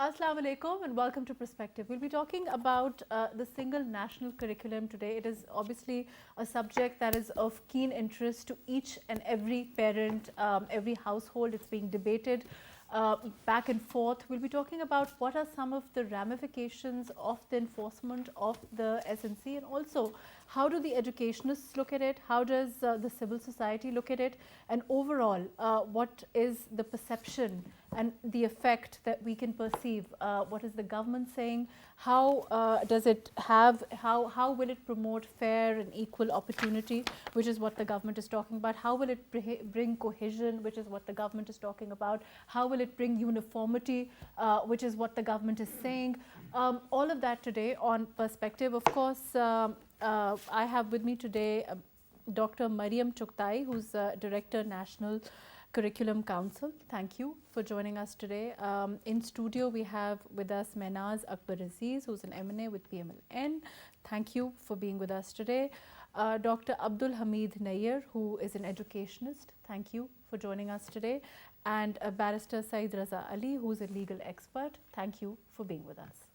Assalamu alaikum and welcome to Perspective. We'll be talking about the single national curriculum today. It is obviously a subject that is of keen interest to each and every parent, every household. It's being debated back and forth. We'll be talking about what are some of the ramifications of the enforcement of the SNC, and also how do the educationists look at it, how does the civil society look at it, and overall what is the perception and the effect that we can perceive. What is the government saying? How does it have, how will it promote fair and equal opportunity, which is what the government is talking about? How will it bring cohesion, which is what the government is talking about? How will it bring uniformity, which is what the government is saying? All of that today on Perspective. Of course, I have with me today Dr. Mariam Chughtai, who's Director, National Curriculum Council. Thank you for joining us today. In studio, we have with us Mehnaz Akbar Aziz, who's an M&A with PMLN. Thank you for being with us today. Dr. Abdul Hameed Nayyar, who is an educationist. Thank you for joining us today. And Barrister Syed Raza Ali, who's a legal expert. Thank you for being with us.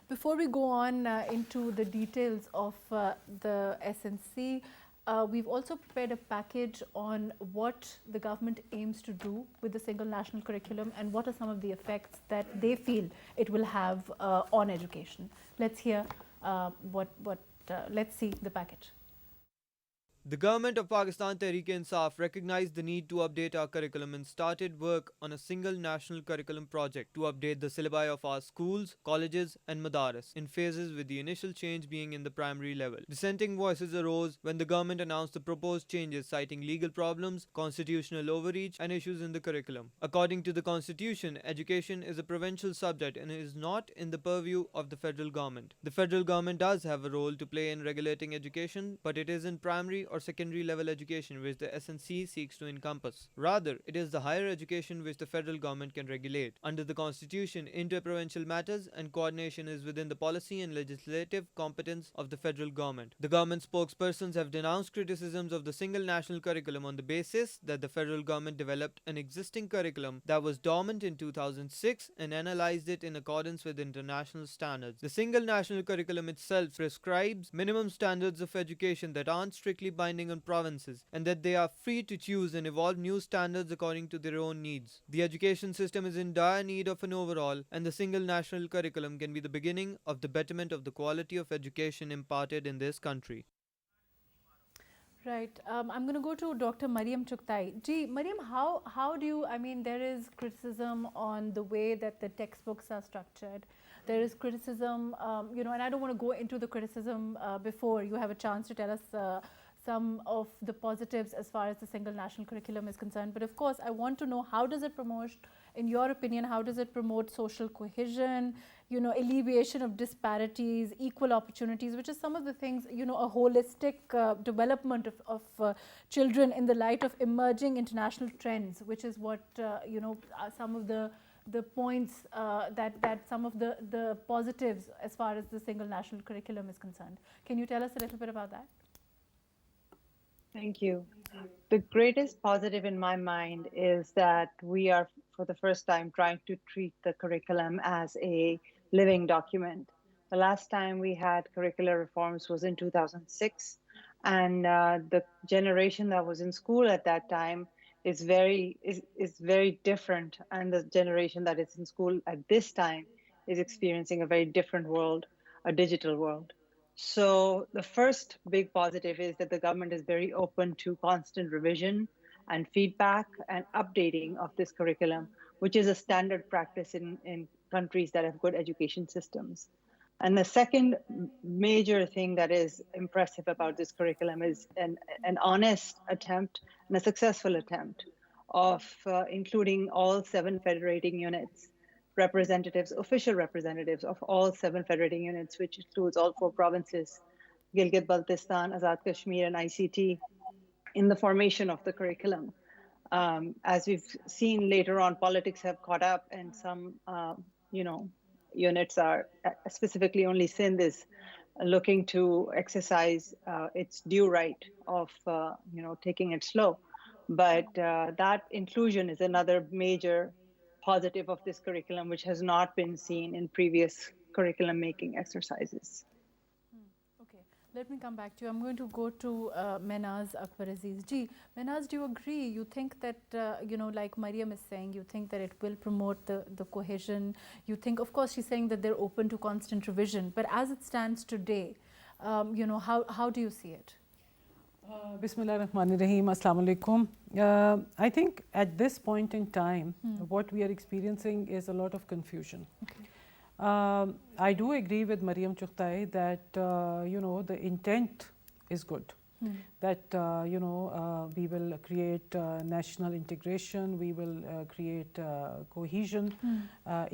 Before we go on into the details of the SNC, we've also prepared a package on what the government aims to do with the single national curriculum and what are some of the effects that they feel it will have on education. Let's hear let's see the package. The government of Pakistan Tehreek-e-Insaf recognized the need to update our curriculum and started work on a single national curriculum project to update the syllabi of our schools, colleges and madaris in phases, with the initial change being in the primary level. Dissenting voices arose when the government announced the proposed changes, citing legal problems, constitutional overreach and issues in the curriculum. According to the constitution, education is a provincial subject and is not in the purview of the federal government. The federal government does have a role to play in regulating education, but it is in primary or secondary level education which the SNC seeks to encompass. Rather, it is the higher education which the federal government can regulate. Under the constitution, inter-provincial matters and coordination is within the policy and legislative competence of the federal government. The government spokespersons have denounced criticisms of the single national curriculum on the basis that the federal government developed an existing curriculum that was dormant in 2006 and analyzed it in accordance with international standards. The single national curriculum itself prescribes minimum standards of education that aren't strictly binding on provinces, and that they are free to choose and evolve new standards according to their own needs. The education system is in dire need of an overhaul, and the single national curriculum can be the beginning of the betterment of the quality of education imparted in this country. Right. I'm going to go to Dr. Mariam Chughtai. Ji, Mariam, how do you, I mean, there is criticism on the way that the textbooks are structured. There is criticism, and I don't want to go into the criticism before you have a chance to tell us some of the positives as far as the single national curriculum is concerned. But of course, I want to know, how does it promote, in your opinion, how does it promote social cohesion, alleviation of disparities, equal opportunities, which is some of the things, a holistic development of children in the light of emerging international trends, which is what, some of the points that some of the positives as far as the single national curriculum is concerned. Can you tell us a little bit about that? Thank you. The greatest positive in my mind is that we are, for the first time, trying to treat the curriculum as a living document. The last time we had curricular reforms was in 2006, and the generation that was in school at that time is very different, and the generation that is in school at this time is experiencing a very different world, a digital world. So the first big positive is that the government is very open to constant revision and feedback and updating of this curriculum, which is a standard practice in countries that have good education systems. And the second major thing that is impressive about this curriculum is an honest attempt and a successful attempt of including all 7 federating units, official representatives of all 7 federating units, which includes all 4 provinces, Gilgit-Baltistan, Azad Kashmir, and ICT, in the formation of the curriculum. As we've seen later on, politics have caught up, and some, units are, specifically only Sindh is looking to exercise its due right of, taking it slow. But that inclusion is another major positive of this curriculum, which has not been seen in previous curriculum making exercises. Okay, let me come back to you. I'm going to go to Mehnaz Akbar Aziz. Ji, Mehnaz, do you agree? You think that, like Mariam is saying, you think that it will promote the cohesion. You think, of course, she's saying that they're open to constant revision. But as it stands today, how do you see it? Bismillah ar-Rahman ar-Rahim, Assalamu alaikum. I think at this point in time, what we are experiencing is a lot of confusion. Okay. I do agree with Mariam Chughtai that, the intent is good. That, we will create national integration, we will create cohesion,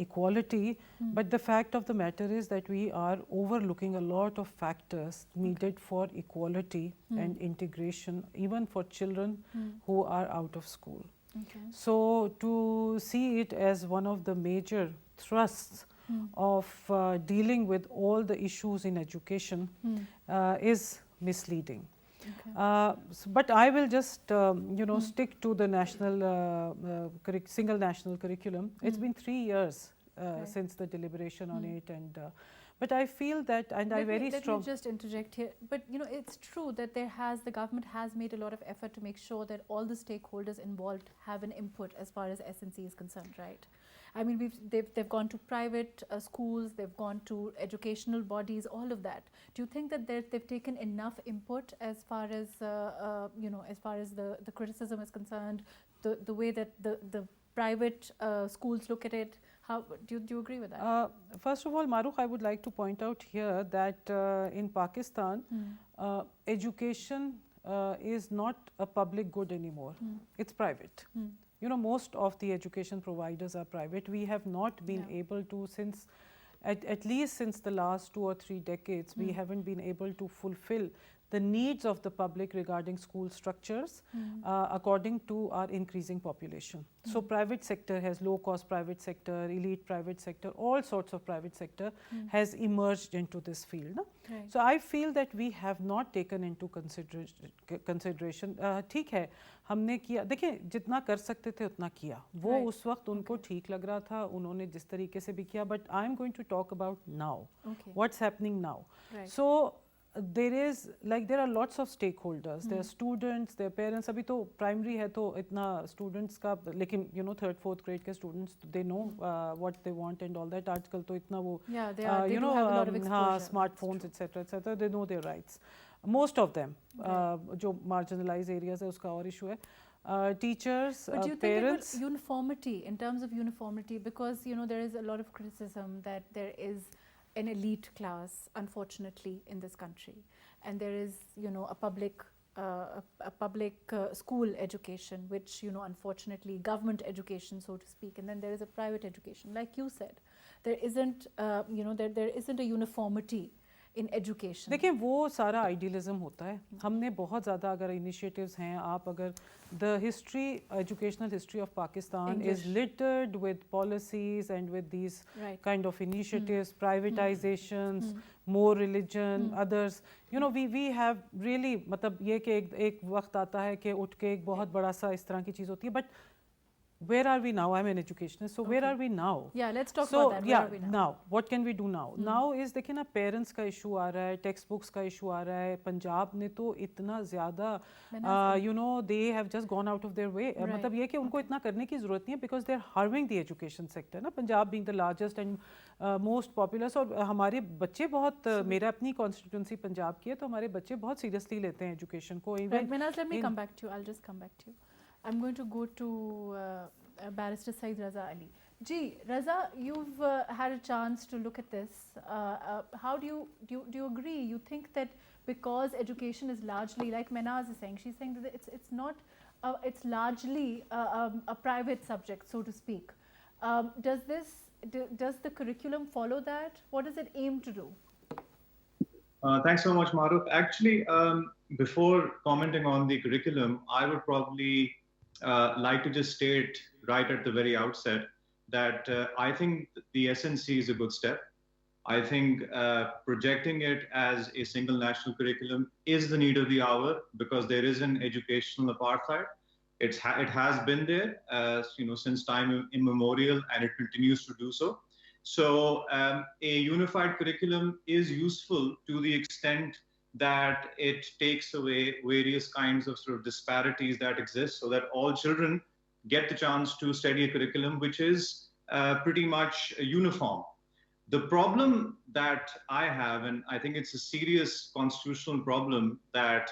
equality. But the fact of the matter is that we are overlooking a lot of factors needed for equality and integration, even for children who are out of school. Okay. So to see it as one of the major thrusts of dealing with all the issues in education is misleading. Okay. But I will just, stick to the single national curriculum. It's been 3 years since the deliberation on it, and but I feel that, and Let me just interject here. But it's true that the government has made a lot of effort to make sure that all the stakeholders involved have an input as far as S&C is concerned, right? I mean, they've gone to private schools, they've gone to educational bodies, all of that. Do you think that they've taken enough input as far as as far as the criticism is concerned, the way that the private schools look at it? How do you agree with that? First of all, Mahrukh, I would like to point out here that in Pakistan, education is not a public good anymore. It's private. Most of the education providers are private. We have not been able to, since at least since the last 2 or 3 decades, we haven't been able to fulfill the needs of the public regarding school structures according to our increasing population. So private sector has low-cost private sector, elite private sector, all sorts of private sector has emerged into this field. No? Right. So I feel that we have not taken into consideration. ठीक है, हमने किया, देखिए जितना कर सकते थे उतना किया, वो उस वक्त उनको ठीक लग रहा था, उन्होंने जिस तरीके से भी किया. But I am going to talk about now. Okay. What's happening now? Right. So there are lots of stakeholders. There are students, their parents. अभी तो primary है तो इतना students का, लेकिन 3rd 4th grade के students, they know what they want and all that. आजकल तो इतना वो they do have a lot of exposure. smartphones etc. They know their rights. Most of them, जो marginalized areas है उसका और issue है. Teachers, but do you parents. think uniformity, in terms of uniformity, because there is a lot of criticism that there is an elite class, unfortunately, in this country, and there is a public school education, which unfortunately government education, so to speak, and then there is a private education. Like you said, there isn't there isn't a uniformity in education. देखिए वो सारा idealism होता है. हमने बहुत ज़्यादा अगर initiatives हैं, आप अगर the history, educational history of Pakistan is littered with policies and with these kind of initiatives, privatizations, more religion, others. We have really, मतलब ये कि एक वक्त आता है कि उठ के एक बहुत बड़ा सा इस तरह की चीज़ होती है. But where are we now? I'm an educationist, so where are we now? Yeah, let's talk about that. Where are we now? What can we do now? Now is देखिए ना, parents का issue आ रहा है, textbooks का issue आ रहा है. पंजाब ने तो इतना ज़्यादा, they have just gone out of their way. मतलब ये कि उनको इतना करने की ज़रूरत नहीं है, because they're harming the education sector. ना, Punjab being the largest and most populous, और हमारे बच्चे बहुत, मेरा अपनी constituency पंजाब की है, तो हमारे बच्चे बहुत seriously लेते हैं education को. Mehnaz, let me come back to you. I'll just come back to you. I'm going to go to Barrister Syed Raza Ali. Ji, Raza, you've had a chance to look at this. How do you agree? You think that because education is largely, like Mehnaz is saying, she's saying that it's not, it's largely a private subject, so to speak. Does the curriculum follow that? What does it aim to do? Thanks so much, Mahrukh. Actually, before commenting on the curriculum, I would probably like to just state right at the very outset that I think the SNC is a good step. I think projecting it as a single national curriculum is the need of the hour, because there is an educational apartheid. It has been there, since time immemorial, and it continues to do so. So a unified curriculum is useful to the extent that it takes away various kinds of sort of disparities that exist, so that all children get the chance to study a curriculum which is pretty much uniform. The problem that I have, and I think it's a serious constitutional problem that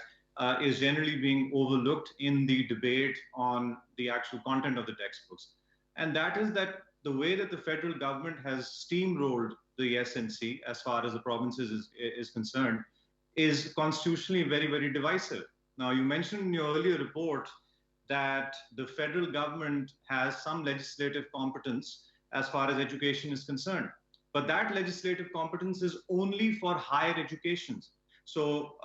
is generally being overlooked in the debate on the actual content of the textbooks, and that is that the way that the federal government has steamrolled the SNC as far as the provinces is concerned is constitutionally very, very divisive. Now, you mentioned in your earlier report that the federal government has some legislative competence as far as education is concerned. But that legislative competence is only for higher education. So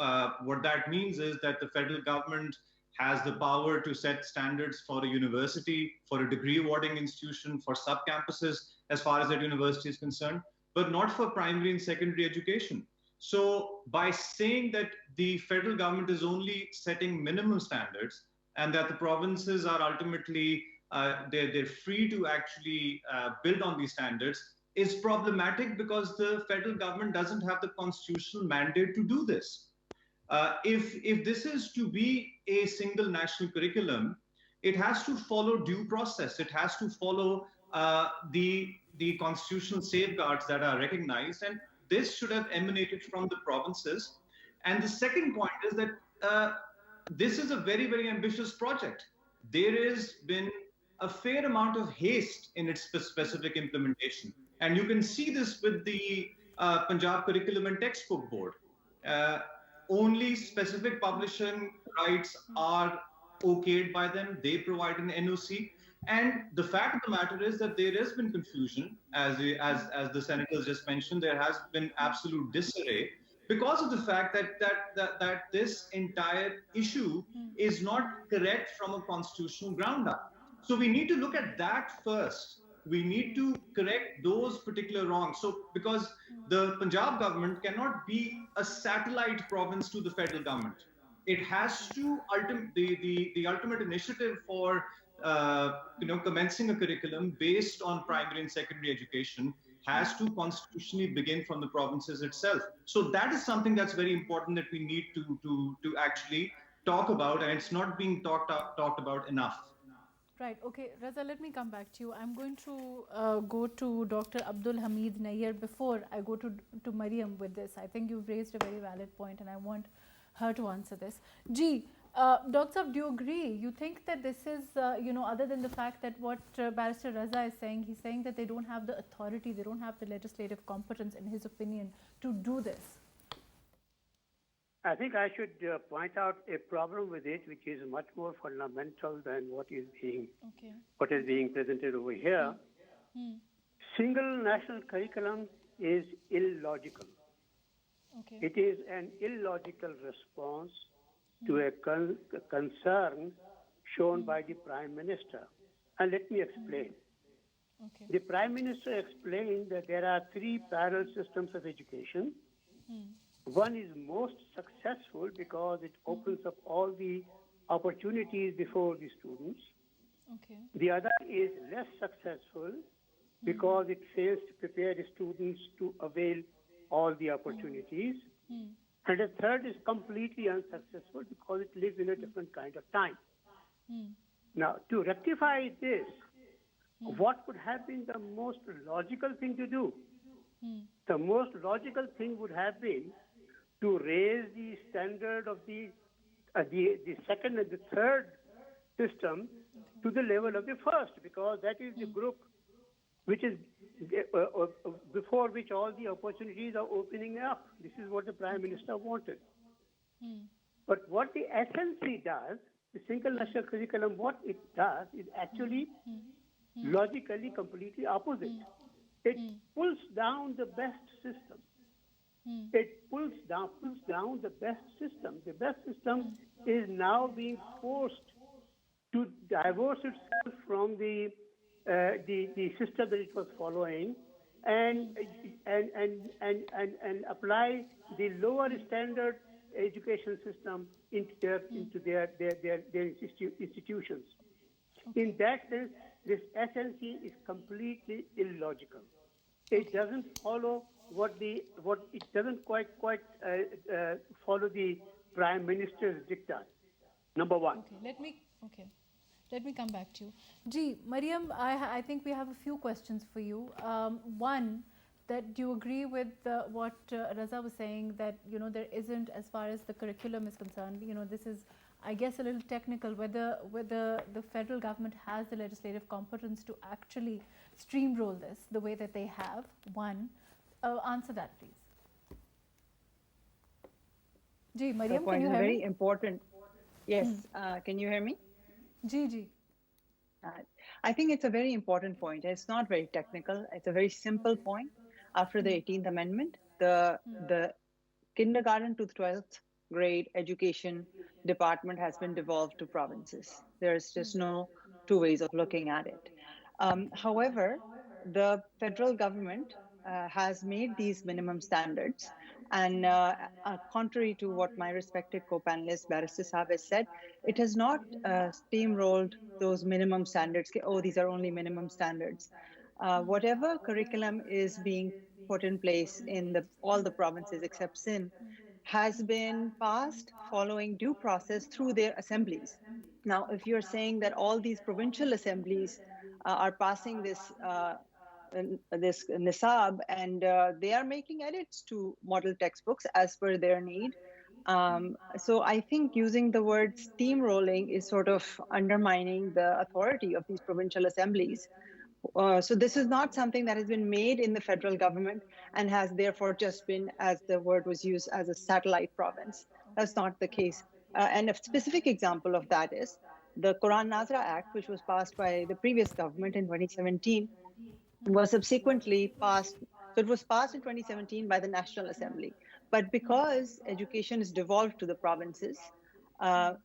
what that means is that the federal government has the power to set standards for a university, for a degree awarding institution, for sub-campuses as far as that university is concerned, but not for primary and secondary education. So by saying that the federal government is only setting minimum standards and that the provinces are ultimately, they're free to actually build on these standards, is problematic because the federal government doesn't have the constitutional mandate to do this. If this is to be a single national curriculum, it has to follow due process. It has to follow the constitutional safeguards that are recognized, and this should have emanated from the provinces. And the second point is that this is a very, very ambitious project. There has been a fair amount of haste in its specific implementation. And you can see this with the Punjab Curriculum and Textbook Board. Only specific publishing rights are okayed by them. They provide an NOC. And the fact of the matter is that there has been confusion, as the senators just mentioned. There has been absolute disarray because of the fact that this entire issue is not correct from a constitutional ground up. So we need to look at that first. We need to correct those particular wrongs. So because the Punjab government cannot be a satellite province to the federal government. It has to the ultimate initiative for commencing a curriculum based on primary and secondary education has to constitutionally begin from the provinces itself. So that is something that's very important that we need to actually talk about, and it's not being talked about enough. Right. Okay, Raza, let me come back to you. I'm going to go to Dr. Abdul Hameed Nayyar before I go to Mariam with this. I think you've raised a very valid point and I want her to answer this. Dr. Sahab, do you agree? You think that this is, other than the fact that what Barrister Raza is saying, he's saying that they don't have the authority, they don't have the legislative competence, in his opinion, to do this? I think I should point out a problem with it, which is much more fundamental than what is being presented over here. Single national curriculum is illogical. Okay. It is an illogical response to a concern shown by the Prime Minister. And let me explain. Okay. The Prime Minister explained that there are three parallel systems of education. One is most successful because it opens up all the opportunities before the students. Okay. The other is less successful because it fails to prepare the students to avail all the opportunities. And the third is completely unsuccessful because it lives in a different kind of time. Now, to rectify this, what would have been the most logical thing to do? The most logical thing would have been to raise the standard of the second and the third system to the level of the first, because that is the group which is before which all the opportunities are opening up. This is what the Prime Minister wanted. But what the SNC does, the single national curriculum, what it does is actually logically completely opposite. It pulls down the best system. It pulls down the best system. The best system is now being forced to divorce itself from the system that it was following and apply the lower standard education system into their institutions. In that sense, this SNC is completely illogical. It doesn't follow it doesn't quite follow the Prime Minister's diktat. Number one. Let me come back to you. Ji, Mariam, I think we have a few questions for you. One, that do you agree with what Raza was saying, that there isn't, as far as the curriculum is concerned, this is, I guess, a little technical, whether the federal government has the legislative competence to actually steamroll this the way that they have. One, answer that, please. Ji, Mariam, can you hear very me? Important. Yes, can you hear me? Ji. I think it's a very important point. It's not very technical. It's a very simple point. After the 18th Amendment, the kindergarten to the 12th grade education department has been devolved to provinces. There's just no two ways of looking at it. However, the federal government has made these minimum standards, and contrary to what my respected co-panelist Barrister Saab has said, it has not steamrolled those minimum standards. Oh, these are only minimum standards. Whatever curriculum is being put in place in all the provinces except Sindh has been passed following due process through their assemblies. Now, if you're saying that all these provincial assemblies are passing this nisab, and they are making edits to model textbooks as per their need. So I think using the word steamrolling is sort of undermining the authority of these provincial assemblies. So this is not something that has been made in the federal government and has therefore just been, as the word was used, as a satellite province. That's not the case. And a specific example of that is the Quran Nazra Act, which was passed by the previous government in 2017, was subsequently passed. So it was passed in 2017 by the National Assembly. But because education is devolved to the provinces,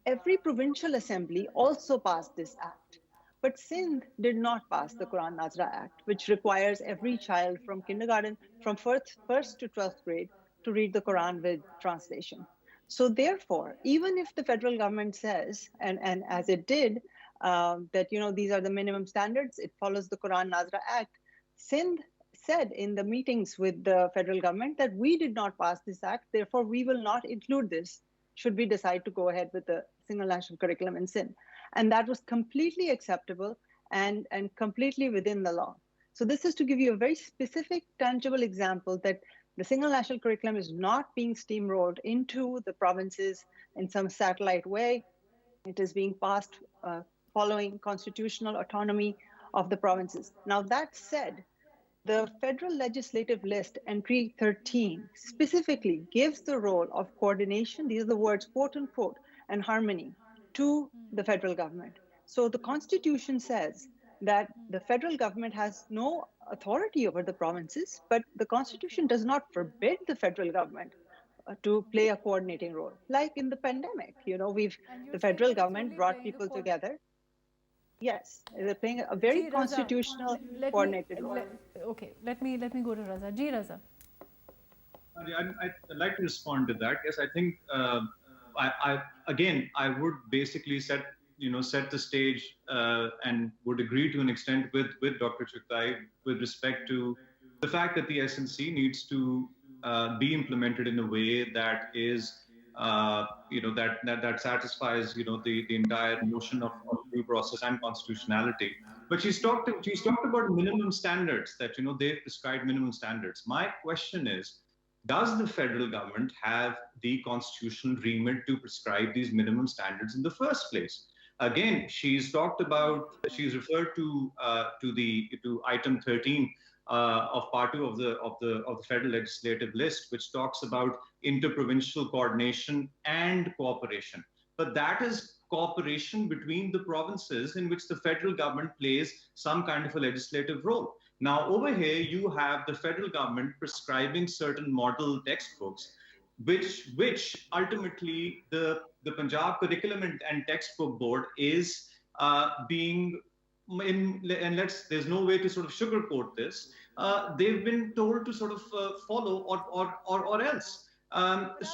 every provincial assembly also passed this act. But Sindh did not pass the Quran Nazra Act, which requires every child from kindergarten, from first to 12th grade, to read the Quran with translation. So therefore, even if the federal government says, and as it did, that these are the minimum standards, it follows the Quran Nazra Act, Sindh said in the meetings with the federal government that we did not pass this act, therefore we will not include this should we decide to go ahead with the single national curriculum in Sindh. And that was completely acceptable and completely within the law. So this is to give you a very specific, tangible example that the single national curriculum is not being steamrolled into the provinces in some satellite way. It is being passed following constitutional autonomy of the provinces. Now, that said, the federal legislative list, entry 13, specifically gives the role of coordination, these are the words quote unquote, and harmony to the federal government. So the Constitution says that the federal government has no authority over the provinces, but the Constitution does not forbid the federal government to play a coordinating role. Like in the pandemic, the federal government brought people together. Yes, they're playing a very constitutional coordinated role. Okay, let me go to Raza. Ji, Raza. I'd like to respond to that. Yes, I think I would basically set the stage and would agree to an extent with Dr. Chuktai with respect to the fact that the SNC needs to be implemented in a way that is that satisfies the entire notion of due process and constitutionality. But she's talked about minimum standards, that they've prescribed minimum standards. My question is, does the federal government have the constitutional remit to prescribe these minimum standards in the first place? Again, she's referred to item 13 of part 2 of the federal legislative list, which talks about interprovincial coordination and cooperation. But that is cooperation between the provinces in which the federal government plays some kind of a legislative role. Now, over here, you have the federal government prescribing certain model textbooks, which ultimately the Punjab Curriculum and Textbook Board is being there's no way to sort of sugarcoat this. They've been told to sort of follow or else. Are they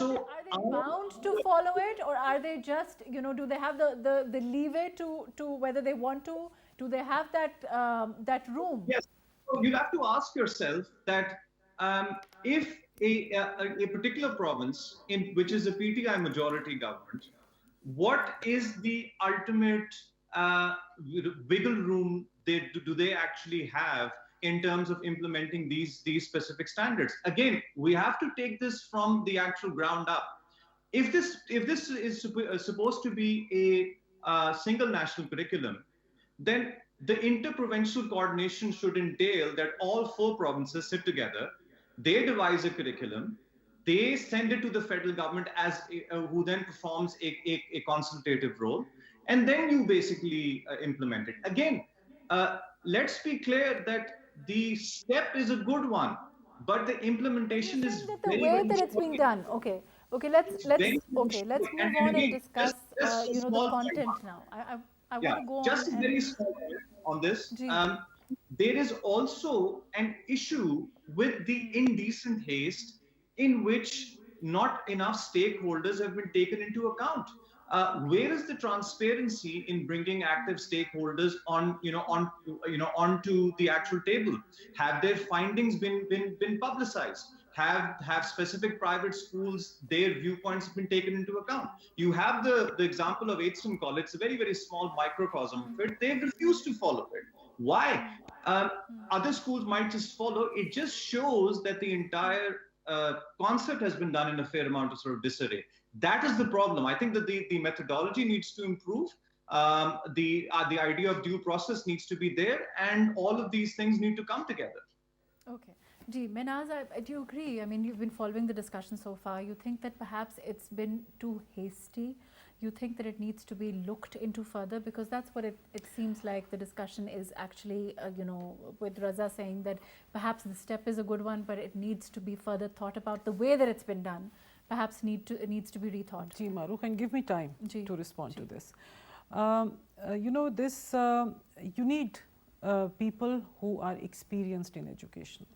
bound to follow it, or are they just, do they have the leeway to whether they want to? Do they have that room? Yes. So you'll have to ask yourself that if a particular province in which is a PTI majority government, what is the ultimate wiggle room do they actually have in terms of implementing these specific standards? Again, we have to take this from the actual ground up. If this is supposed to be a single national curriculum, then the interprovincial coordination should entail that all 4 provinces sit together, they devise a curriculum, they send it to the federal government who then performs a consultative role, and then you basically implement it. Again, let's be clear that the step is a good one, but the implementation is that the way that it's being done. Okay, let's move on and discuss the content now. I want to go on. Just a very small point on this. There is also an issue with the indecent haste in which not enough stakeholders have been taken into account. Where is the transparency in bringing active stakeholders onto the actual table? Have their findings been publicized? Have specific private schools, their viewpoints have been taken into account? You have the example of Aitson College. It's a very, very small microcosm of it. They've refused to follow it. Why? Other schools might just follow. It just shows that the entire concept has been done in a fair amount of sort of disarray. That is the problem. I think that the methodology needs to improve. The idea of due process needs to be there, and all of these things need to come together. Okay. Menaz, do you agree? I mean, you've been following the discussion so far. You think that perhaps it's been too hasty? You think that it needs to be looked into further? Because that's what it seems like the discussion is actually, with Raza saying that perhaps the step is a good one, but it needs to be further thought about. The way that it's been done perhaps it needs to be rethought. Mahrukh, and give me time to respond to this. You need people who are experienced in education,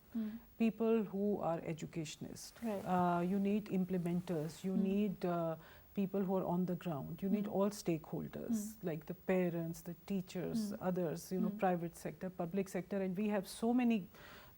people who are educationists. Right. You need implementers, you need people who are on the ground, you need all stakeholders like the parents, the teachers, others, private sector, public sector, and we have so many.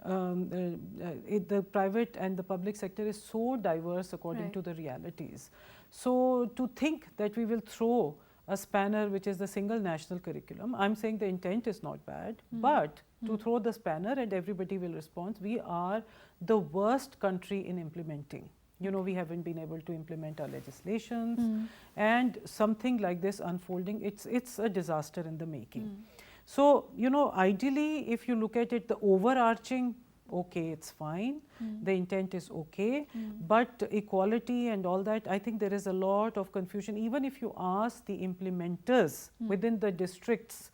The private and the public sector is so diverse according to the realities. So to think that we will throw a spanner which is the single national curriculum, I'm saying the intent is not bad, but to throw the spanner and everybody will respond, we are the worst country in implementing. We haven't been able to implement our legislations, and something like this unfolding, it's a disaster in the making. So, ideally, if you look at it, the overarching, okay, it's fine, the intent is okay, but equality and all that, I think there is a lot of confusion. Even if you ask the implementers within the districts,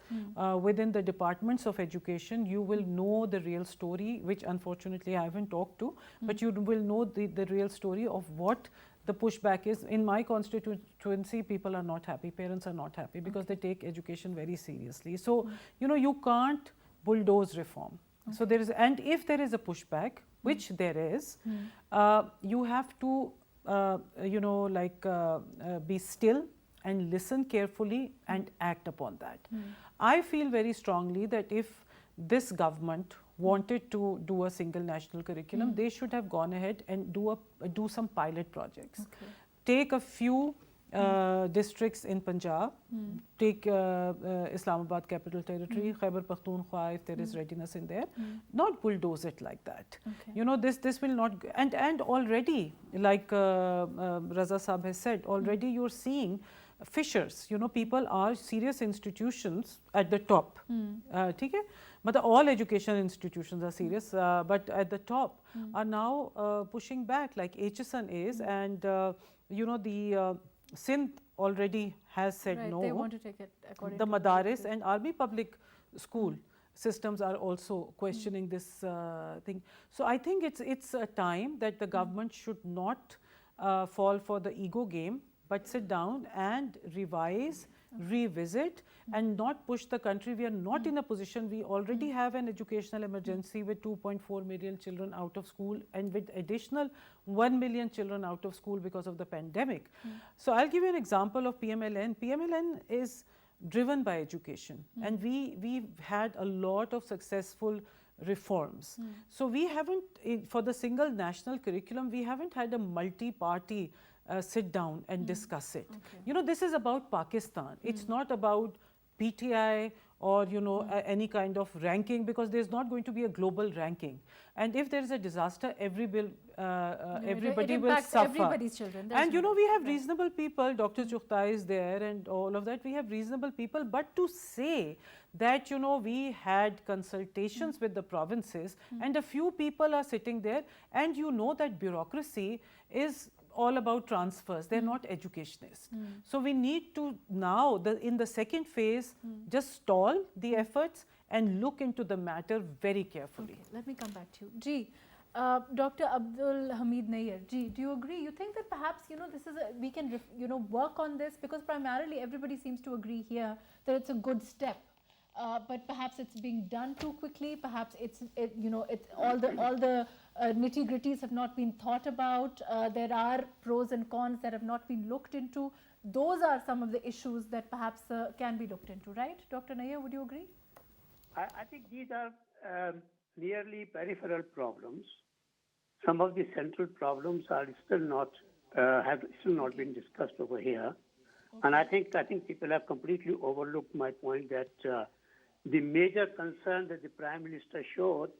within the departments of education, you will know the real story, which unfortunately I haven't talked to, but you will know the real story of what the pushback is. In my constituency, people are not happy, parents are not happy because they take education very seriously. So, you can't bulldoze reform. So there is, and if there is a pushback, which there is, you have to, be still and listen carefully and act upon that. I feel very strongly that if this government wanted to do a single national curriculum, they should have gone ahead and do some pilot projects. Take a few districts in Punjab, take Islamabad Capital Territory, Khyber Pakhtunkhwa, if there is readiness in there, not bulldoze it like that. This will not, and already, like Raza Saab has said, already you're seeing fissures, people are serious institutions at the top. But all education institutions are serious, but at the top are now pushing back, like HSN is, and the Sindh already has said no. They want to take it according the to Madaris and army public school systems are also questioning this thing. So I think it's a time that the government should not fall for the ego game, but sit down and revise, revisit, and not push the country. We are not in a position, we already have an educational emergency with 2.4 million children out of school and with additional 1 million children out of school because of the pandemic. So I'll give you an example of PMLN. PMLN is driven by education, and we've had a lot of successful reforms. So we haven't, for the single national curriculum, we haven't had a multi-party sit down and discuss it. You know, this is about Pakistan. It's not about PTI or any kind of ranking, because there's not going to be a global ranking. And if there is a disaster, everybody will suffer. Everybody's children. And we have reasonable people. Dr. Chughta is there and all of that. We have reasonable people. But to say that we had consultations with the provinces and a few people are sitting there, and that bureaucracy is all about transfers. They're not educationists. So we need to now, in the second phase, just stall the efforts and look into the matter very carefully. Okay, let me come back to you. Ji, Dr. Abdul Hamid Nair, Ji, do you agree? You think that perhaps this is we can work on this, because primarily everybody seems to agree here that it's a good step. But perhaps it's being done too quickly. Perhaps it's all the nitty-gritties have not been thought about. There are pros and cons that have not been looked into. Those are some of the issues that perhaps can be looked into, right? Dr. Nair, would you agree? I think these are merely peripheral problems. Some of the central problems are still not have still not been discussed over here. And I think people have completely overlooked my point that the major concern that the Prime Minister showed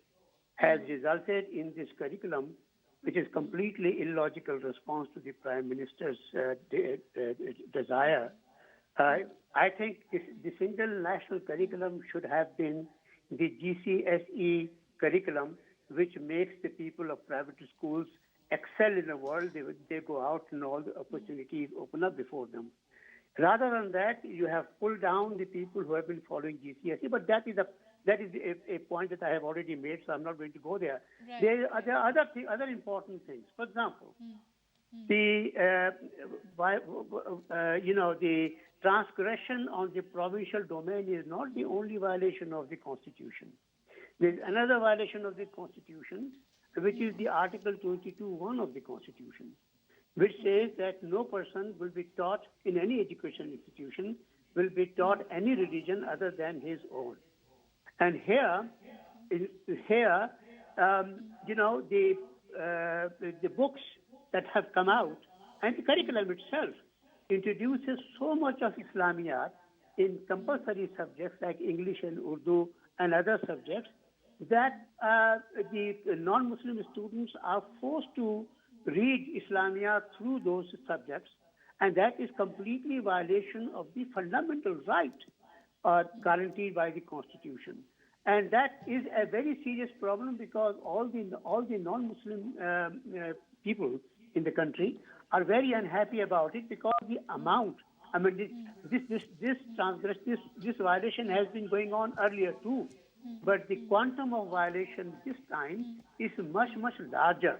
has resulted in this curriculum, which is completely illogical response to the Prime Minister's desire. I think the single national curriculum should have been the GCSE curriculum, which makes the people of private schools excel in the world. They go out and all the opportunities open up before them. Rather than that, you have pulled down the people who have been following GCSE, but that is a point that I have already made, so I'm not going to go there. Right. There are other important things. For example, the transgression on the provincial domain is not the only violation of the Constitution. There's another violation of the Constitution, which is the Article 22(1) of the Constitution, which says that no person will be taught in any education institution will be taught any religion other than his own. And here, the books that have come out and the curriculum itself introduces so much of Islamiyat in compulsory subjects like English and Urdu and other subjects that the non-Muslim students are forced to read Islamiyat through those subjects, and that is completely violation of the fundamental right guaranteed by the Constitution. And that is a very serious problem, because all the non-Muslim people in the country are very unhappy about it, because the amount, I mean, this violation has been going on earlier too, but the quantum of violation this time is much, much larger.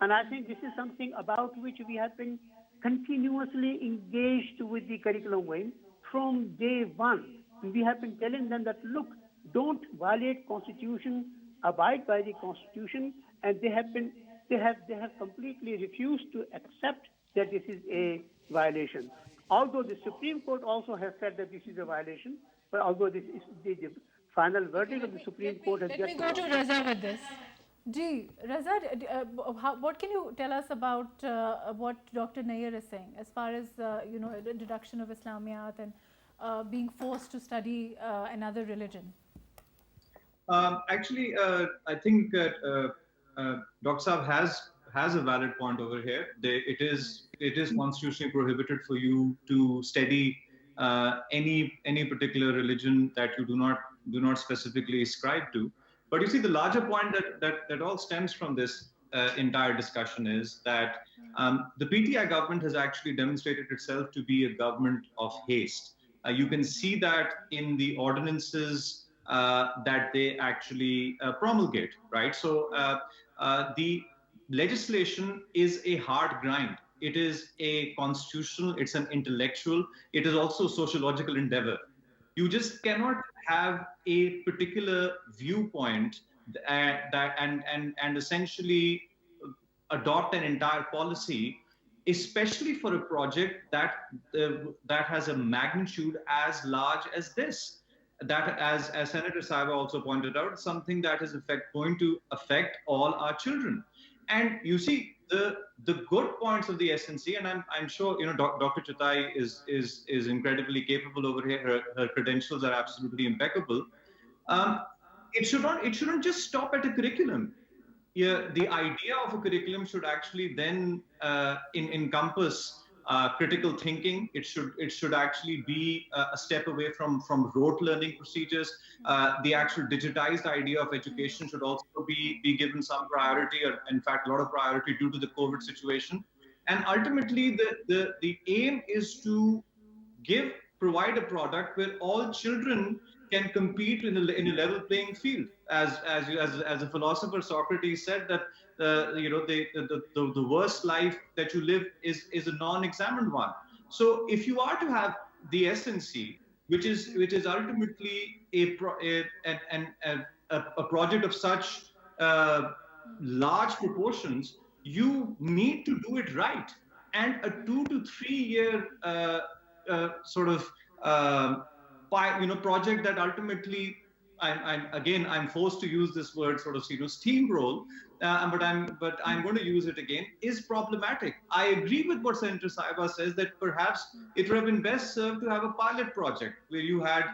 And I think this is something about which we have been continuously engaged with the curriculum wing from day one. We have been telling them that, look, don't violate Constitution, abide by the Constitution, and they have completely refused to accept that this is a violation. Although the Supreme Court also has said that this is a violation, but although this is the final verdict of the Supreme Court has just... Let me go to Raza with this. Ji, Raza, what can you tell us about what Dr. Nair is saying as far as the introduction of Islamiyat and being forced to study another religion? Actually, I think that Dr. Saab has a valid point over here. It is constitutionally prohibited for you to study any particular religion that you do not specifically ascribe to. But you see, the larger point that all stems from this entire discussion is that the PTI government has actually demonstrated itself to be a government of haste. You can see that in the ordinances that they actually promulgate, right? So the legislation is a hard grind. it is a constitutional, it's an intellectual, it is also a sociological endeavor. You just cannot have a particular viewpoint and essentially adopt an entire policy, especially for a project that has a magnitude as large as this. That, as Senator Saiba also pointed out, something that is going to affect all our children. And you see, the good points of the SNC, and I'm sure Dr. Chatai is incredibly capable over here. Her credentials are absolutely impeccable. It shouldn't just stop at a curriculum. Yeah, the idea of a curriculum should actually then encompass critical thinking. It should actually be a step away from rote learning procedures. The actual digitized idea of education should also be given some priority, or in fact a lot of priority, due to the COVID situation. And ultimately, the aim is to provide a product where all children can compete in a level playing field. As a philosopher, Socrates said that the worst life that you live is a non-examined one. So if you are to have the SNC, which is ultimately a project of such large proportions, you need to do it right. And a 2 to 3 year sort of project that ultimately, I'm forced to use this word, sort of steamroll, but I'm going to use it again, is problematic. I agree with what Senator Saiba says, that perhaps it would have been best served to have a pilot project where you had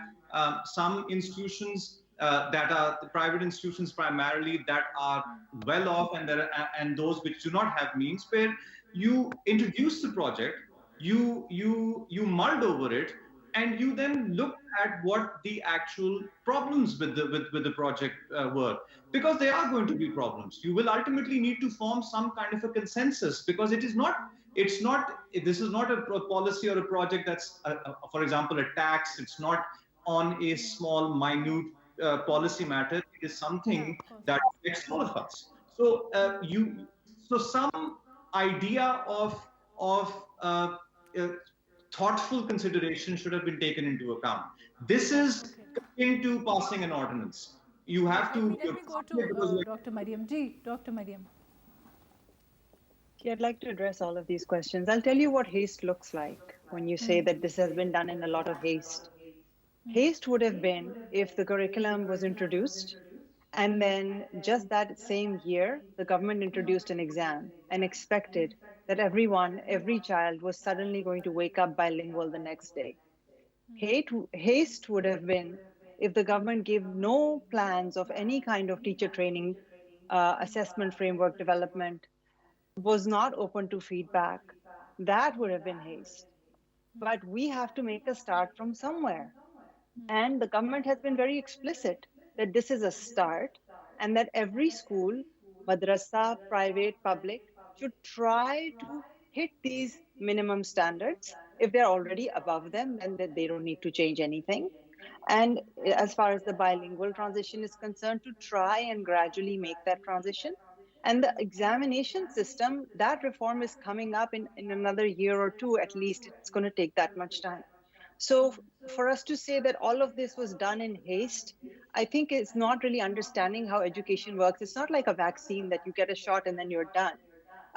some institutions that are the private institutions primarily, that are well off, and those which do not have means, where you introduce the project, you mulled over it, and you then look at what the actual problems with the project were, because there are going to be problems. You will ultimately need to form some kind of a consensus, because this is not a policy or a project that's, for example, a tax. It's not on a small, minute policy matter. It is something that affects all of us. So some idea of thoughtful consideration should have been taken into account. This is akin to passing an ordinance. You have to. Let me go to Dr. Mariam. Dr. Mariam. Yeah, I'd like to address all of these questions. I'll tell you what haste looks like when you say that this has been done in a lot of haste. Haste would have been if the curriculum was introduced, and then just that same year, the government introduced an exam and expected that every child was suddenly going to wake up bilingual the next day. Haste would have been if the government gave no plans of any kind of teacher training, assessment framework development, was not open to feedback. That would have been haste. But we have to make a start from somewhere. And the government has been very explicit that this is a start, and that every school, madrasa, private, public, should try to hit these minimum standards. If they're already above them, then they don't need to change anything. And as far as the bilingual transition is concerned, to try and gradually make that transition. And the examination system, that reform is coming up in another year or two, at least. It's going to take that much time. So for us to say that all of this was done in haste, I think it's not really understanding how education works. It's not like a vaccine that you get a shot and then you're done.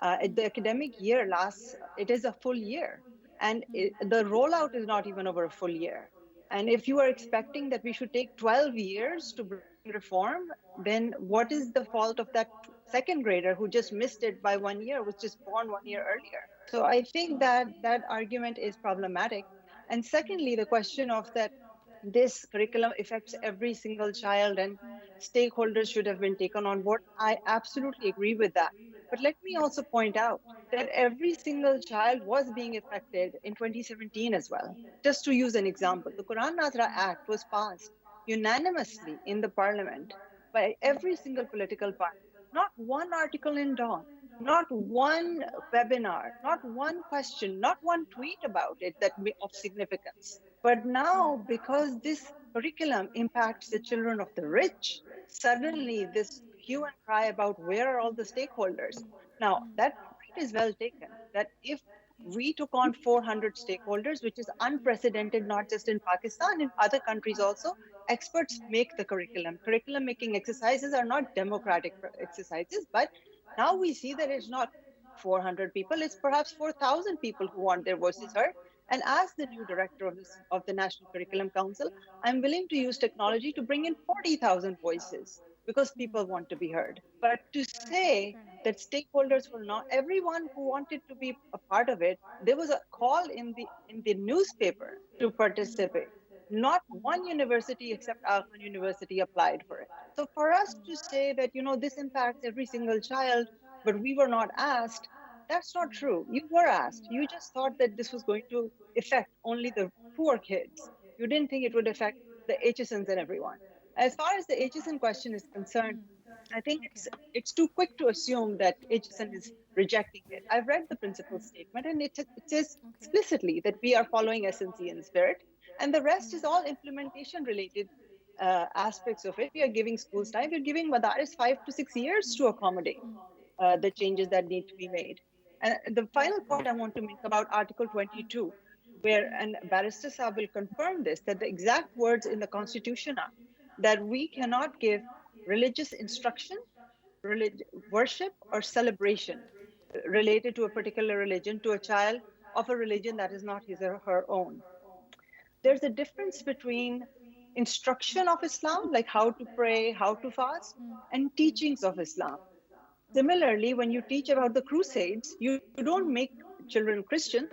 The academic year lasts, it is a full year. And the rollout is not even over a full year. And if you are expecting that we should take 12 years to bring reform, then what is the fault of that second grader who just missed it by 1 year, was just born 1 year earlier? So I think that argument is problematic. And secondly, the question of that this curriculum affects every single child and stakeholders should have been taken on board, I absolutely agree with that. But let me also point out that every single child was being affected in 2017 as well. Just to use an example, the Quran Nazra Act was passed unanimously in the parliament by every single political party. Not one article in Dawn, not one webinar, not one question, not one tweet about it of significance. But now, because this curriculum impacts the children of the rich, suddenly this hue and cry about where are all the stakeholders. Now, that is well taken, that if we took on 400 stakeholders, which is unprecedented, not just in Pakistan, in other countries also. Experts make the curriculum. Curriculum making exercises are not democratic exercises, but now we see that it's not 400 people, it's perhaps 4,000 people who want their voices heard. And as the new director of the National Curriculum Council, I'm willing to use technology to bring in 40,000 voices because people want to be heard. But to say that stakeholders will not, everyone who wanted to be a part of it, there was a call in the newspaper to participate. Not one university except our university applied for it. So for us to say that, this impacts every single child, but we were not asked, that's not true. You were asked. You just thought that this was going to affect only the poor kids. You didn't think it would affect the HSNs and everyone. As far as the HSN question is concerned, I think it's too quick to assume that HSN is rejecting it. I've read the principal statement, and it says explicitly that we are following SNC in spirit, and the rest is all implementation related aspects of it. We are giving schools time. We're giving Madaris 5 to 6 years to accommodate the changes that need to be made. And the final point I want to make about Article 22, where, and Barrister Saab will confirm this, that the exact words in the Constitution are that we cannot give religious instruction, worship, or celebration related to a particular religion to a child of a religion that is not his or her own. There's a difference between instruction of Islam, like how to pray, how to fast, and teachings of Islam. Similarly, when you teach about the Crusades, you don't make children Christians.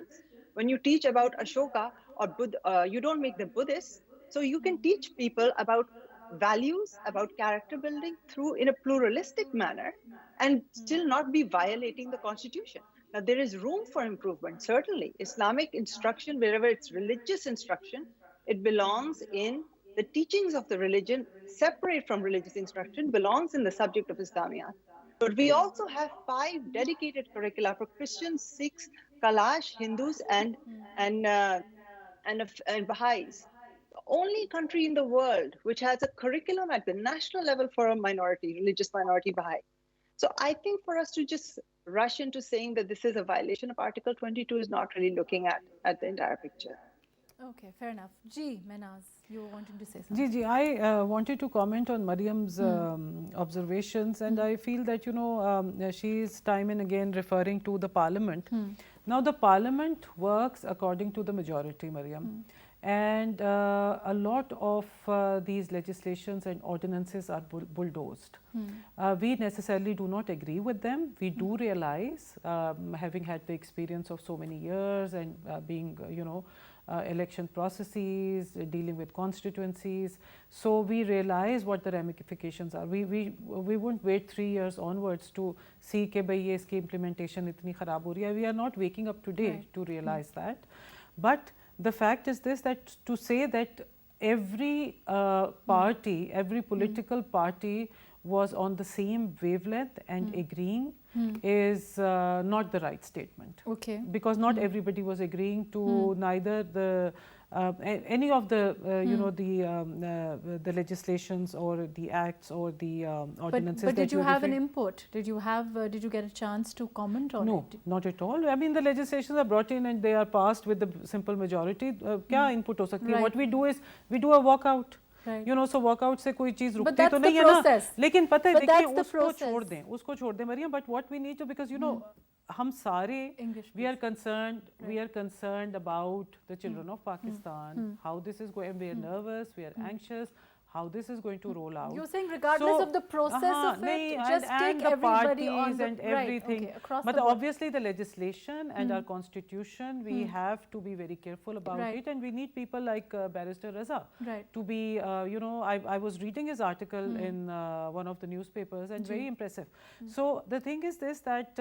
When you teach about Ashoka or Buddha, you don't make them Buddhists. So you can teach people about values, about character building in a pluralistic manner and still not be violating the Constitution. Now, there is room for improvement, certainly. Islamic instruction, wherever it's religious instruction, it belongs in the teachings of the religion, separate from religious instruction, belongs in the subject of Islamiyat. But we also have 5 dedicated curricula for Christians, Sikhs, Kalash, Hindus, and Baha'is. The only country in the world which has a curriculum at the national level for a minority, religious minority Baha'i. So I think for us to just rush into saying that this is a violation of Article 22 is not really looking at the entire picture. Okay, fair enough. Ji, Menaz, you were wanting to say something. Ji, I wanted to comment on Mariam's observations, and I feel that, she is time and again referring to the parliament. Now, the parliament works according to the majority, Mariam. And a lot of these legislations and ordinances are bulldozed. We necessarily do not agree with them. We do realize, having had the experience of so many years and being, election processes, dealing with constituencies. So we realize what the ramifications are. We won't wait 3 years onwards to see कि भाई ये इसकी implementation इतनी खराब हो रही है. We are not waking up today to realize that. But the fact is this, that to say that every party, every political party was on the same wavelength and agreeing is not the right statement. Okay. Because not everybody was agreeing to neither the any of the the legislations or the acts or the ordinances. But did you have an input? Did you get a chance to comment on it? No, not at all. I mean, the legislations are brought in and they are passed with the simple majority. क्या input हो सकती है? What we do is we do a walkout. Right. So walkout से कोई चीज रुकती तो नहीं है ना. लेकिन पता है देखिए उसको छोड़ दें Maryam. But what we need to, because हम सारे we are concerned about the children of Pakistan, how this is going. We are nervous, we are anxious, how this is going to roll out. You're saying regardless of the process of it, just take everybody on the and everything. Right, okay, but obviously the legislation and our constitution, we have to be very careful about it, and we need people like Barrister Raza to be, I was reading his article in one of the newspapers, and very impressive. So the thing is this, that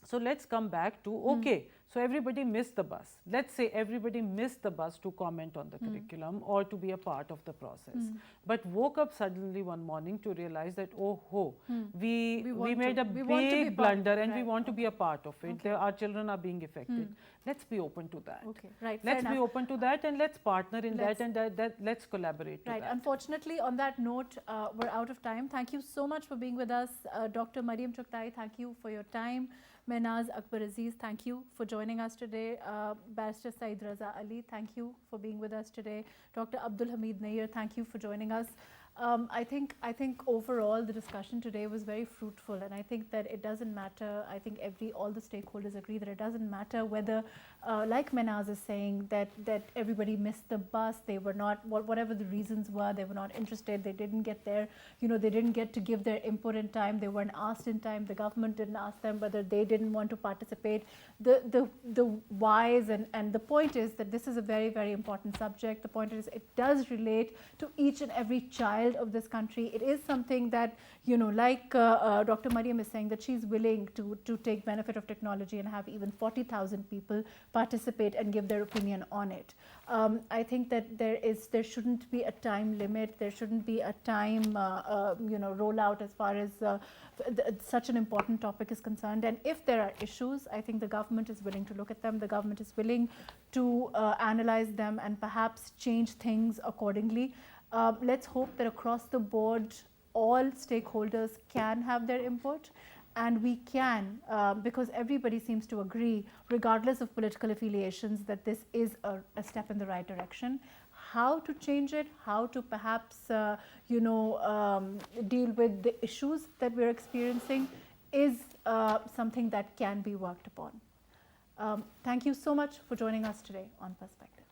so let's come back to, okay, so everybody missed the bus. Let's say everybody missed the bus to comment on the curriculum or to be a part of the process. But woke up suddenly one morning to realize that, we made a big blunder and we want to be a part of it. Our children are being affected. Let's be open to that. Okay, right. Let's be open to that, and let's partner in that, and let's collaborate. Right. Unfortunately, on that note, we're out of time. Thank you so much for being with us, Dr. Mariam Chughtai. Thank you for your time. Mehnaz Akbar Aziz, thank you for joining us today. Barrister Syed Raza Ali, thank you for being with us today. Dr. Abdul Hameed Nair, thank you for joining us. I think overall the discussion today was very fruitful, and I think that it doesn't matter. I think all the stakeholders agree that it doesn't matter whether, like Mehnaz is saying, that everybody missed the bus. They were not, whatever the reasons were, they were not interested. They didn't get there. They didn't get to give their input in time. They weren't asked in time. The government didn't ask them whether they didn't want to participate. The whys and the point is that this is a very, very important subject. The point is it does relate to each and every child of this country. It is something that, like Dr. Mariam is saying, that she's willing to take benefit of technology and have even 40,000 people participate and give their opinion on it. I think that there shouldn't be a time limit. There shouldn't be a time, rollout as far as such an important topic is concerned. And if there are issues, I think the government is willing to look at them. The government is willing to analyze them and perhaps change things accordingly. Let's hope that across the board, all stakeholders can have their input, and we can, because everybody seems to agree, regardless of political affiliations, that this is a step in the right direction. How to change it, how to perhaps, deal with the issues that we're experiencing is something that can be worked upon. Thank you so much for joining us today on Perspective.